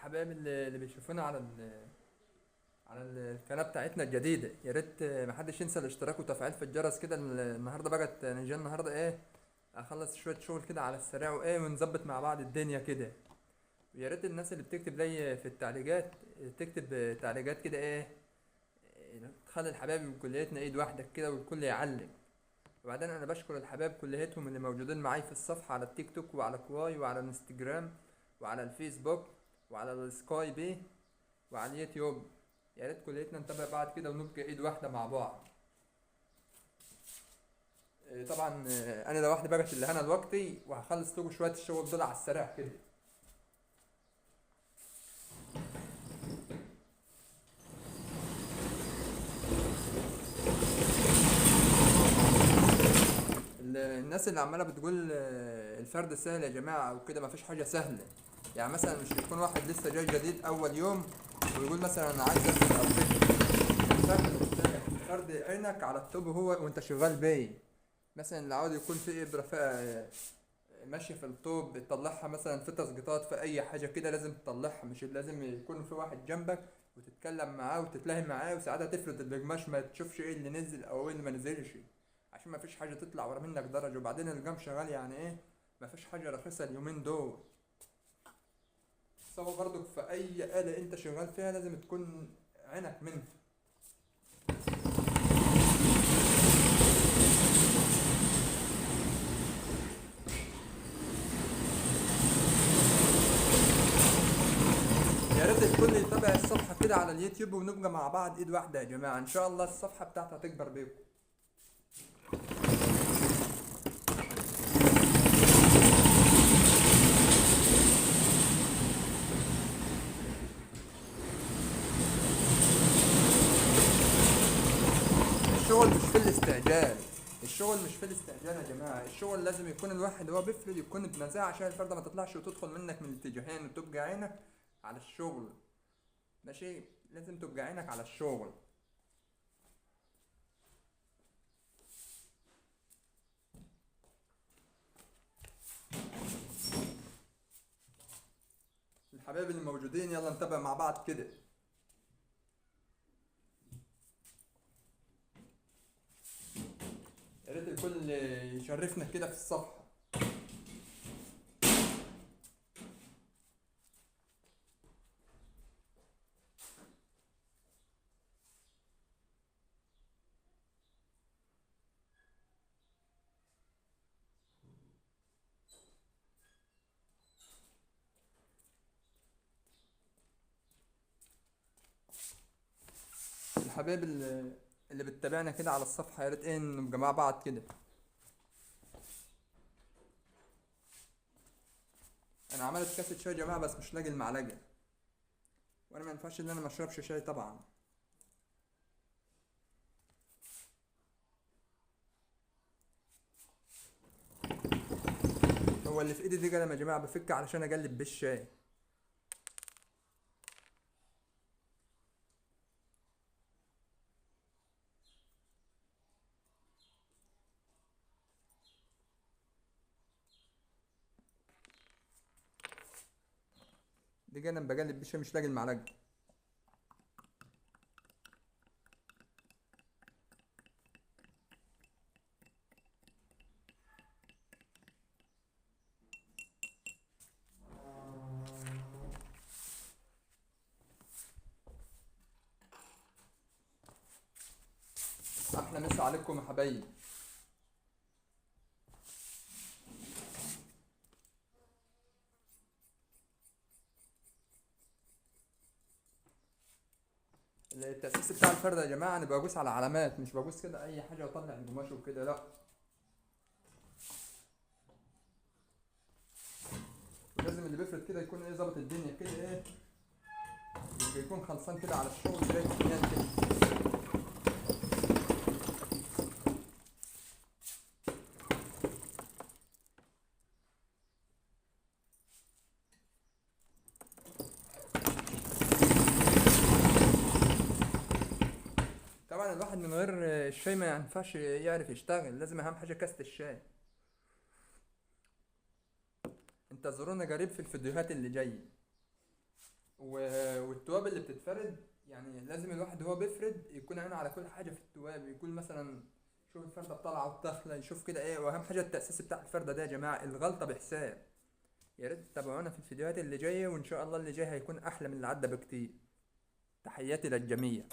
الحبايب اللي بيشوفونا على القناة بتاعتنا الجديدة، يا ريت محدش ينسى الاشتراك وتفعيل في الجرس كده. النهارده بقت نجي النهارده اخلص شوية شغل كده على السريع ونظبط مع بعض الدنيا كده. ويا ريت الناس اللي بتكتب لي في التعليقات تكتب تعليقات كده تخلي الحبايب كليتنا ايد واحدة كده والكل يعلم. وبعدين انا بشكر الحبايب كليتهم اللي موجودين معايا في الصفحة على التيك توك وعلى كواي وعلى الانستجرام وعلى الفيسبوك وعلى السكاي بي وعلى اليوتيوب. يا ريت كليتنا نتابع بعض كده ونبقى ايد واحدة مع بعض. طبعا انا لوحدي بقى اللي هنا دلوقتي وهخلص لكم شوية الشغل دول على السريع كده. الناس اللي عمالة بتقول الفرد سهل يا جماعة او كده، مفيش حاجة سهلة. يعني مثلا مش يكون واحد لسه جاي جديد اول يوم ويقول مثلا انا عايز افرد او كده. الفرد مش سهل. فرد عينك على الطوب هو وانت شغال بيه. مثلا اللي عاوز يكون في ابرة فيها ماشية في الطوب بتطلعها، مثلا في تسقيطات في أي حاجة كده لازم تطلعها، مش لازم يكون في واحد جنبك وتتكلم معاه وتتلهم معاه وساعتها تفرد القماش ما تشوفش ايه اللي نزل أو ايه اللي ما نزلش، عشان ما فيش حاجة تطلع ورا منك درجة. وبعدين القمش شغال يعني ما فيش حاجة رخيصة اليومين دول. سوا برضك في أي آلة أنت شغال فيها لازم تكون عينك منها. يا ريت الكل يتابع الصفحة كده على اليوتيوب ونبقى مع بعض ايد واحدة يا جماعة، ان شاء الله الصفحة بتاعتها هتكبر بيكم. الشغل مش في الاستعجال. الشغل مش في الاستعجال يا جماعة، الشغل لازم يكون الواحد وهو بيفرد يكون بنزاهة عشان الفردة ما تطلعش وتدخل منك من الاتجاهين وتبقى عينك على الشغل. ماشي، لازم تبقى عينك على الشغل. الحبايب اللي موجودين يلا نتابع مع بعض كده. يا ريت الكل يشرفنا كده في الصفحة. الحبايب اللي بتتابعنا كده على الصفحة يا ريت نبقى مع بعض كده. انا عملت كاسة شاي يا جماعة بس مش لاقي المعلقة، وانا ما ينفعش ان انا ما اشربش شاي طبعا. هو اللي في ايدي دي قلم يا جماعة بفك علشان اقلب بالشاي. دي قلم بقلب بالشاي مش لاقي المعلقة. احلى مسا عليكم يا حبايبي. التأسيس بتاع الفردة يا جماعة انا بجوز على علامات، مش بجوز كده اي حاجة واطلع القماش وكده، لا. ولازم اللي بيفرد كده يكون ظابط الدنيا كده يكون خلصان كده على الشغل زي السنان كده. طبعا الواحد من غير الشاي ما ينفعش يعرف يشتغل، لازم اهم حاجة كاسة الشاي. انتظرونا قريب في الفيديوهات اللي جاية. والتوابل اللي بتتفرد، يعني لازم الواحد وهو بيفرد يكون عينه على كل حاجة في التوابل، يكون مثلا يشوف الفردة طالعة وطاخلة، يشوف كده ايه. واهم حاجة التأسيس بتاع الفردة ده يا جماعة، الغلطة بحساب. يا ريت تتابعونا في الفيديوهات اللي جاية، وان شاء الله اللي جاي هيكون احلى من اللي عدى بكتير. تحياتي للجميع.